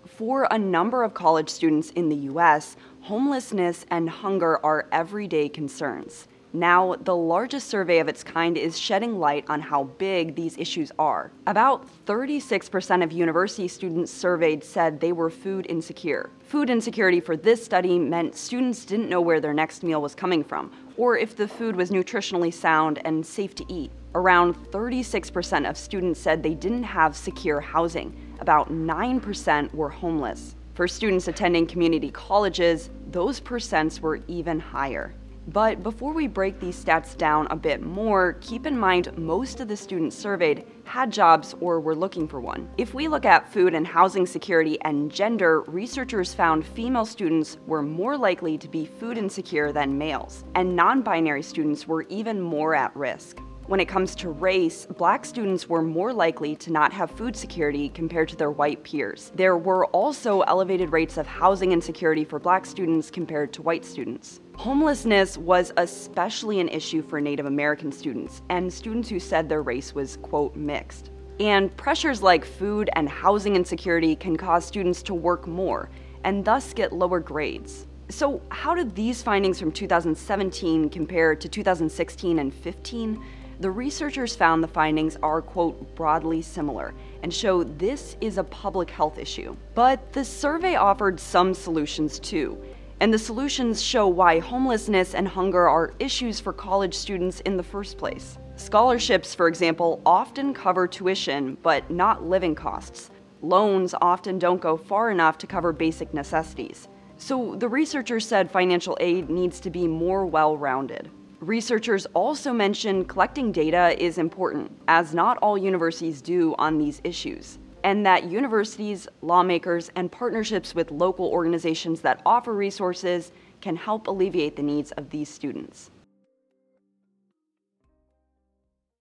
For a number of college students in the US, homelessness and hunger are everyday concerns. Now, the largest survey of its kind is shedding light on how big these issues are. About 36% of university students surveyed said they were food insecure. Food insecurity for this study meant students didn't know where their next meal was coming from, or if the food was nutritionally sound and safe to eat. Around 36% of students said they didn't have secure housing. About 9% were homeless. For students attending community colleges, those percents were even higher. But before we break these stats down a bit more, keep in mind most of the students surveyed had jobs or were looking for one. If we look at food and housing security and gender, researchers found female students were more likely to be food insecure than males, and non-binary students were even more at risk. When it comes to race, Black students were more likely to not have food security compared to their white peers. There were also elevated rates of housing insecurity for Black students compared to white students. Homelessness was especially an issue for Native American students, and students who said their race was, quote, mixed. And pressures like food and housing insecurity can cause students to work more, and thus get lower grades. So how did these findings from 2017 compare to 2016 and 15? The researchers found the findings are, quote, broadly similar, and show this is a public health issue. But the survey offered some solutions too, and the solutions show why homelessness and hunger are issues for college students in the first place. Scholarships, for example, often cover tuition, but not living costs. Loans often don't go far enough to cover basic necessities. So the researchers said financial aid needs to be more well-rounded. Researchers also mentioned collecting data is important, as not all universities do on these issues, and that universities, lawmakers, and partnerships with local organizations that offer resources can help alleviate the needs of these students.